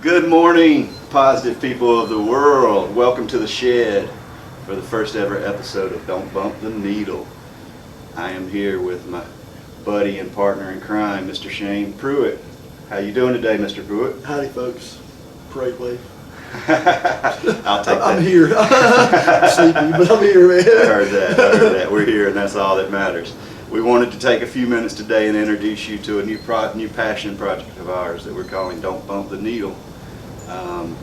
Good morning, positive people of the world. Welcome to the shed for the first ever episode of Don't Bump the Needle. I am here with my buddy and partner in crime, Mr. Shane Pruitt. How you doing today, Mr. Pruitt? Howdy, folks. Parade wave. I'll take that. I'm here. I'm sleepy, but I'm here, man. I heard that. We're here, and that's all that matters. We wanted to take a few minutes today and introduce you to a new passion project of ours that we're calling Don't Bump the Needle.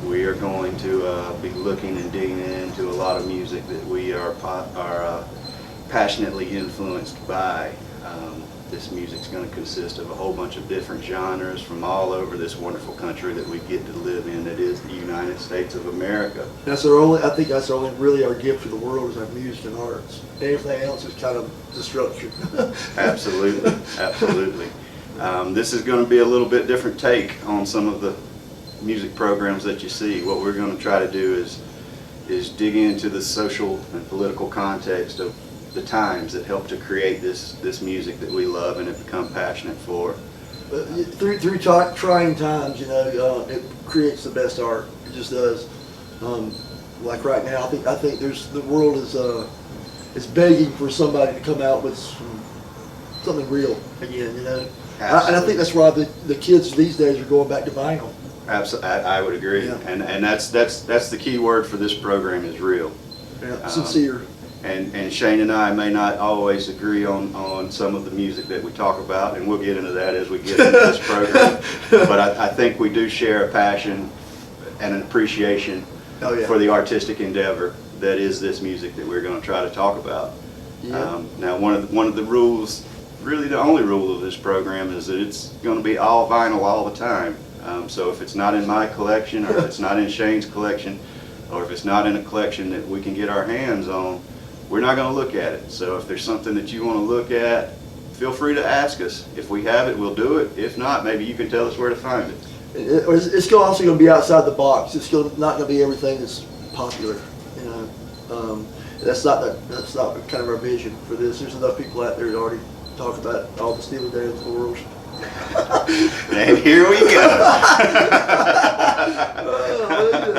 We are going to be looking and digging into a lot of music that we are passionately influenced by. This music's going to consist of a whole bunch of different genres from all over this wonderful country that we get to live in, that is the United States of America. I think that's really our gift to the world is our music and arts. Everything else is kind of destruction. Absolutely, absolutely. This is going to be a little bit different take on some of the music programs that you see. What we're going to try to do is dig into the social and political context of the times that help to create this music that we love and have become passionate for. Through trying times, it creates the best art. It just does. Like right now, I think the world is begging for somebody to come out with something real again. And I think that's why the kids these days are going back to vinyl. Absolutely, I would agree. Yeah. And that's the key word for this program is real. Yeah, sincere. And Shane and I may not always agree on some of the music that we talk about, and we'll get into that as we get into this program. But I think we do share a passion and an appreciation for the artistic endeavor that is this music that we're going to try to talk about. Yeah. Now, one of the rules, really the only rule of this program, is that it's going to be all vinyl all the time. So if it's not in my collection, or if it's not in Shane's collection, or if it's not in a collection that we can get our hands on, we're not going to look at it. So if there's something that you want to look at, feel free to ask us. If we have it, we'll do it. If not, maybe you can tell us where to find it. It's also going to be outside the box. It's not going to be everything that's popular. That's not kind of our vision for this. There's enough people out there that already talk about all the Steely Dan of the world. And here we go.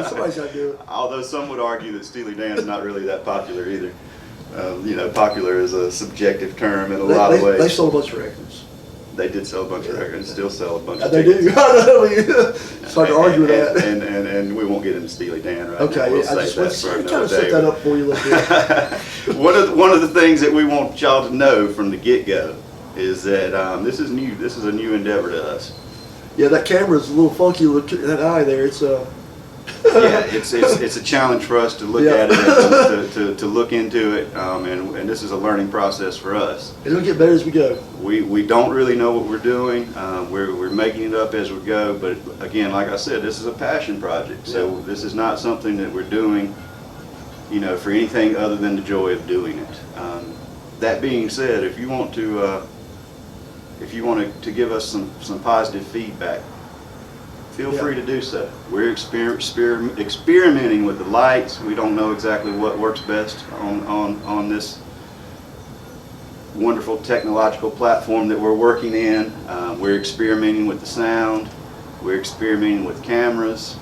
Somebody's got to do it. Although some would argue that Steely Dan is not really that popular either. Popular is a subjective term in a lot of ways. They sold a bunch of records. They did sell a bunch of records, and still sell a bunch of They tickets. do. It's hard to argue with that. And we won't get into Steely Dan right Okay, now. We'll I save just that want for to kind another of set day. that up for you a little bit. One of the things that we want y'all to know from the get-go is that this is new. This is a new endeavor to us. Yeah, that camera's a little funky. Look, that eye there. It's Yeah, it's a challenge for us to look Yeah. at it, and to look into it, and this is a learning process for us. It'll get better as we go. We don't really know what we're doing. We're making it up as we go. But again, like I said, this is a passion project. So this is not something that we're doing, for anything other than the joy of doing it. That being said, if you want to give us some positive feedback, feel free to do so. We're experimenting with the lights. We don't know exactly what works best on this wonderful technological platform that we're working in. We're experimenting with the sound. We're experimenting with cameras.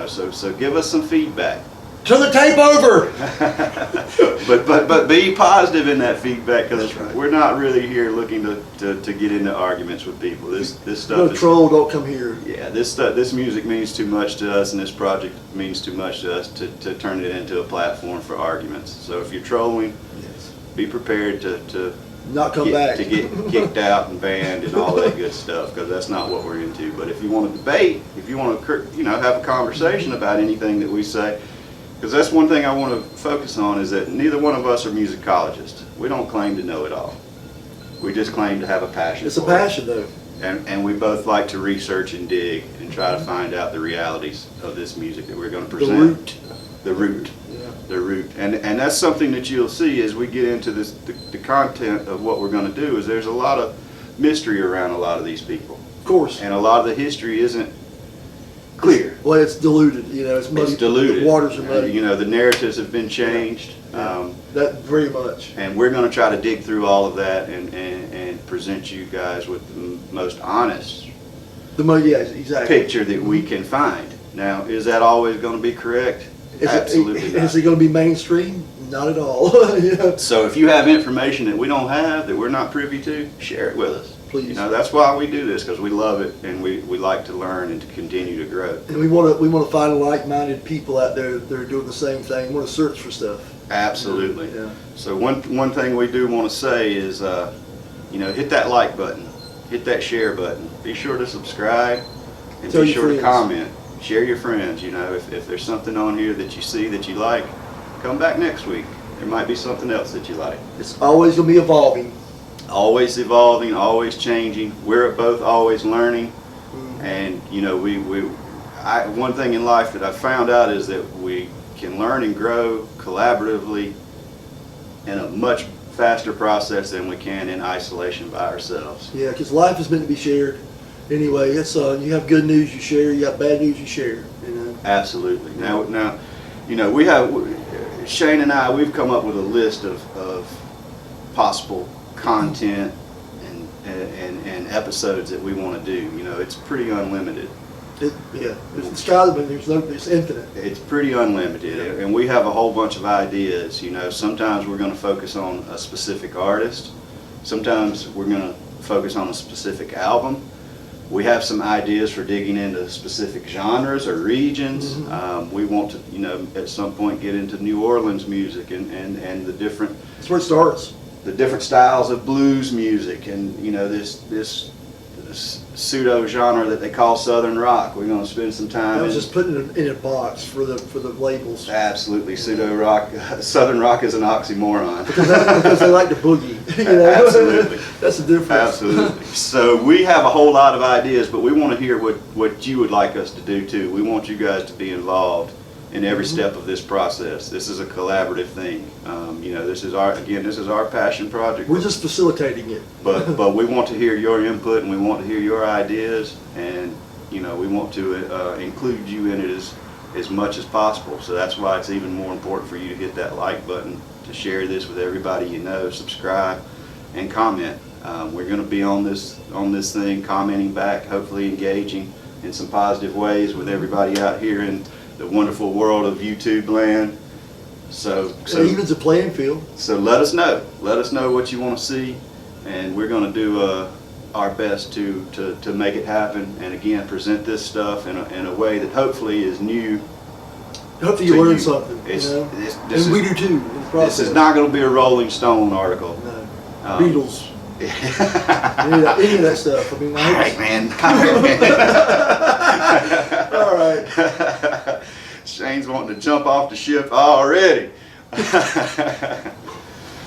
So give us some feedback. Turn the tape over. But be positive in that feedback, because That's right. we're not really here looking to get into arguments with people. This stuff No is, troll, don't come here. yeah, this music means too much to us, and this project means too much to us to turn it into a platform for arguments. So if you're trolling, Yes. be prepared to Not come back. get kicked out and banned and all that good stuff, because that's not what we're into. But if you want to debate, if you want to have a conversation about anything that we say, because that's one thing I want to focus on, is that neither one of us are musicologists. We don't claim to know it all. We just claim to have a passion. It's a for it. passion, though. And we both like to research and dig and try to find out the realities of this music that we're going to The present. root. The root. Yeah. The root. And that's something that you'll see as we get into this. The content of what we're going to do is there's a lot of mystery around a lot of these people. Of course. And a lot of the history isn't clear. Well, it's diluted. It's muddy. It's diluted. The waters are muddy. The narratives have been changed. That very much. And we're going to try to dig through all of that and present you guys with the most honest Yeah, exactly. picture that we can find. Now, is that always going to be correct? Absolutely not. Is it going to be mainstream? Not at all. Yeah. So if you have information that we don't have, that we're not privy to, share it with us. Please. That's why we do this, because we love it and we like to learn and to continue to grow. And we want to find like-minded people out there that are doing the same thing. We want to search for stuff. Absolutely. Yeah. So one thing we do want to say is, hit that like button, hit that share button. Be sure to subscribe, and Tell be your sure to friends. comment. Share your friends. If there's something on here that you see that you like, come back next week. There might be something else that you like. It's always going to be evolving. Always evolving, always changing. We're both always learning, and one thing in life that I found out is that we can learn and grow collaboratively in a much faster process than we can in isolation by ourselves. Yeah, because life is meant to be shared. Anyway, it's you have good news, you share. You got bad news, you share. Absolutely. Now, we have Shane and I. We've come up with a list of possible content and episodes that we want to do. It's pretty unlimited. It's the sky the limit. It's infinite. It's pretty unlimited, and we have a whole bunch of ideas. Sometimes we're going to focus on a specific artist. Sometimes we're going to focus on a specific album. We have some ideas for digging into specific genres or regions. We want to, at some point, get into New Orleans music and the different. That's where it starts. The different styles of blues music, and this pseudo genre that they call Southern rock. We're going to spend some time. I was just putting it in a box for the labels. Absolutely, pseudo rock. Southern rock is an oxymoron. because they like to boogie. Absolutely, that's the difference. Absolutely. So we have a whole lot of ideas, but we want to hear what you would like us to do too. We want you guys to be involved in every step of this process. This is a collaborative thing. This is our passion project. We're just facilitating it. But we want to hear your input, and we want to hear your ideas, and we want to include you in it as much as possible. So that's why it's even more important for you to hit that like button, to share this with everybody you know, subscribe, and comment. We're going to be on this thing, commenting back, hopefully engaging in some positive ways with everybody out here in the wonderful world of YouTube land. So It evens the playing field. So let us know. Let us know what you want to see, and we're going to do our best to make it happen, and again, present this stuff in a way that hopefully is new. Hopefully you learn something, It's, you know? this And we is, do too, in the this process. is not going to be a Rolling Stone article. No. Um, Beatles. Any of that stuff. I mean, All right, man. All right. Shane's wanting to jump off the ship already.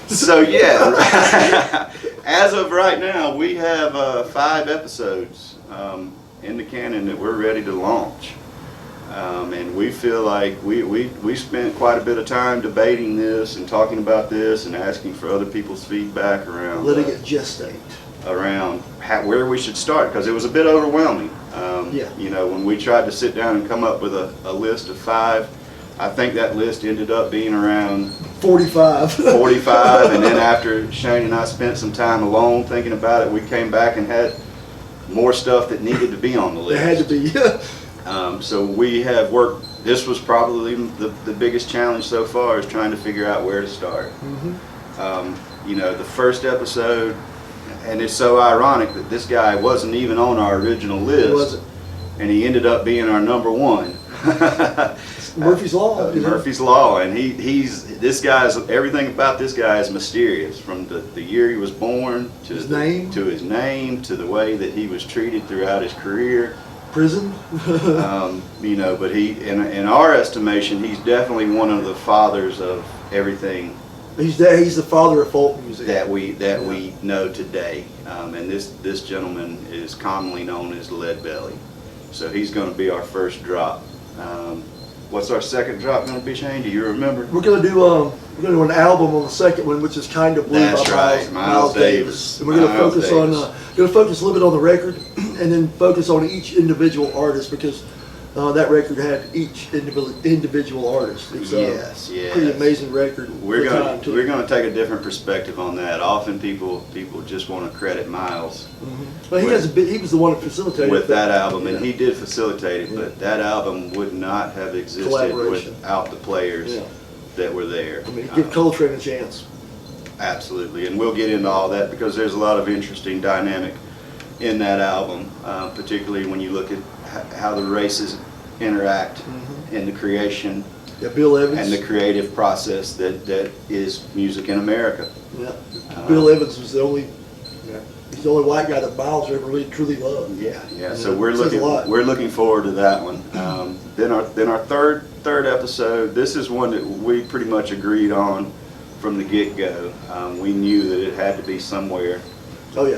So yeah, as of right now, we have 5 episodes in the canon that we're ready to launch. And we feel like we spent quite a bit of time debating this and talking about this and asking for other people's feedback around Letting it gestate. around where we should start, because it was a bit overwhelming. Yeah. You know, when we tried to sit down and come up with a list of 5, I think that list ended up being around 45. 45, and then after Shane and I spent some time alone thinking about it, we came back and had more stuff that needed to be on the list. It had to be. So we have worked, this was probably the biggest challenge so far, is trying to figure out where to start. You know, the first episode, and it's so ironic that this guy wasn't even on our original list. It wasn't. And he ended up being our number 1. Murphy's Law. Murphy's Law, and this guy's, everything about this guy is mysterious, from the year he was born to His name, to the way that he was treated throughout his career. Prison. You know, but he, in our estimation, he's definitely one of the fathers of everything He's the father of folk music. that we know today. And this gentleman is commonly known as Lead Belly. So he's going to be our first drop. What's our second drop going to be, Shane? Do you remember? We're gonna do an album on the second one, which is Kind of Blue That's by right, Miles Davis. And we're gonna Miles focus Davis. on focus a little bit on the record, and then focus on each individual artist, because that record had each individual artist. It's Yes, a pretty amazing record. We're for the time, too. going to take a different perspective on that. Often people just want to credit Miles But he was the one that facilitated with that album, Yeah. and he did facilitate it. Yeah. But that album would not have existed Collaboration. without the players Yeah. that were there. I mean, give Coltrane a chance. Absolutely, and we'll get into all that, because there's a lot of interesting dynamic in that album, particularly when you look at how the races interact in the creation Yeah, Bill Evans. and the creative process that is music in America. Yeah, Bill Evans was the only. Yeah, he's the only white guy that Miles ever really truly loved. Yeah. So Yeah, we're says a lot. looking forward to that one. Then our third episode. This is one that we pretty much agreed on from the get-go. We knew that it had to be somewhere Oh yeah.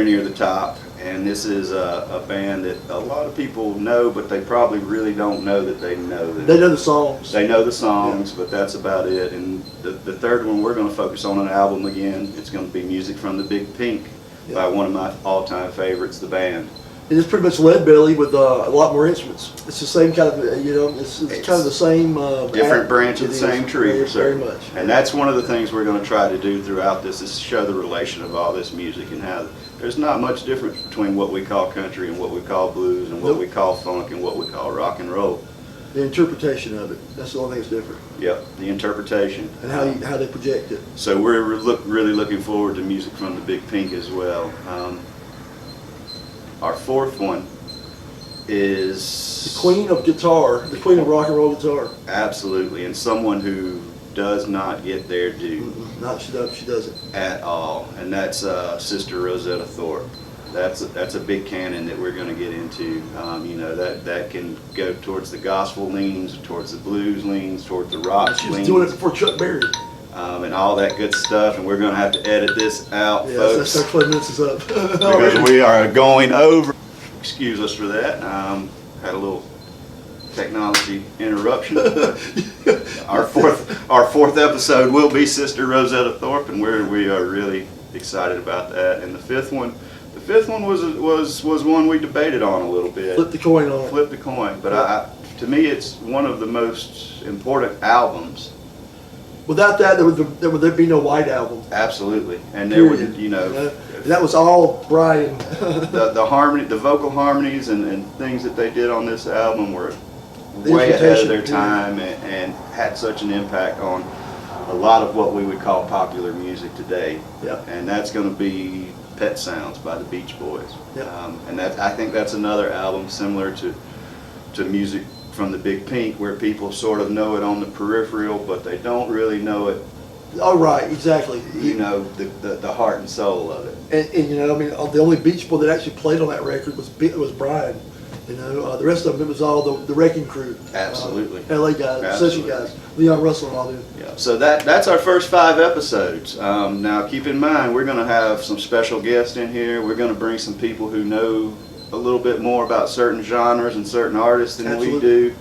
near the top. And this is a band that a lot of people know, but they probably really don't know that they know that. They know the songs. They know the songs, but that's about it. And the third one, we're going to focus on an album again. It's going to be music from the Big Pink by one of my all-time favorites, the band. It is pretty much Lead Belly with a lot more instruments. It's the same kind of, it's kind of the same. Different branch of the same tree, very, sir. very much. And that's one of the things we're going to try to do throughout this, is show the relation of all this music, and how there's not much difference between what we call country and what we call blues, and what we call funk and what we call rock and roll. The interpretation of it, that's the only thing that's different. Yep, the interpretation. And how they project it. So we're really looking forward to music from the Big Pink as well. Our fourth one is The queen of guitar, the queen of rock and roll guitar. Absolutely, and someone who does not get their due She doesn't. at all, and that's Sister Rosetta Thorpe. That's a big canon that we're going to get into. You know, that can go towards the gospel leans, towards the blues leans, towards the rock She was leans, doing it before Chuck Berry. and all that good stuff. And we're going to have to edit this out, Yeah, folks, that's our 20 minutes is up. because we are going over. Excuse us for that. Had a little technology interruption. Our fourth episode will be Sister Rosetta Thorpe, and we are really excited about that. And the fifth one was one we debated on a little bit. Flip the coin on it. Flip the coin, but to me, it's one of the most important albums. Without that, there'd be no White Album. Absolutely, and there were, Period. That was all Brian. the harmony, the vocal harmonies and things that they did on this album were way ahead of their time, and had such an impact on a lot of what we would call popular music today. Yep. And that's going to be Pet Sounds by the Beach Boys. Yep. And I think that's another album similar to music from the Big Pink, where people sort of know it on the peripheral, but they don't really know it, Oh, right, exactly. you know, the heart and soul of it. And you know, I mean, the only Beach Boy that actually played on that record was Brian. You know, the rest of them, it was all the Wrecking Crew. Absolutely. LA guys, Absolutely. session guys, Leon Russell and all them. Yeah, so that's our first 5 episodes. Now keep in mind, we're going to have some special guests in here. We're going to bring some people who know a little bit more about certain genres and certain artists than we do.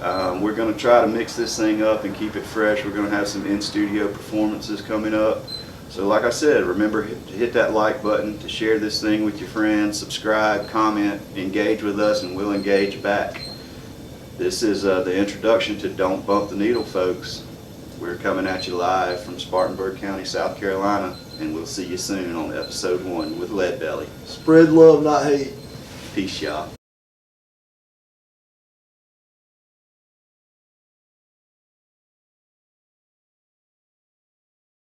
We're going to try to mix this thing up and keep it fresh. We're going to have some in-studio performances coming up. So like I said, remember to hit that like button, to share this thing with your friends, subscribe, comment, engage with us, and we'll engage back. This is the introduction to Don't Bump the Needle, folks. We're coming at you live from Spartanburg County, South Carolina, and we'll see you soon on episode 1 with Lead Belly. Spread love, not hate. Peace, y'all.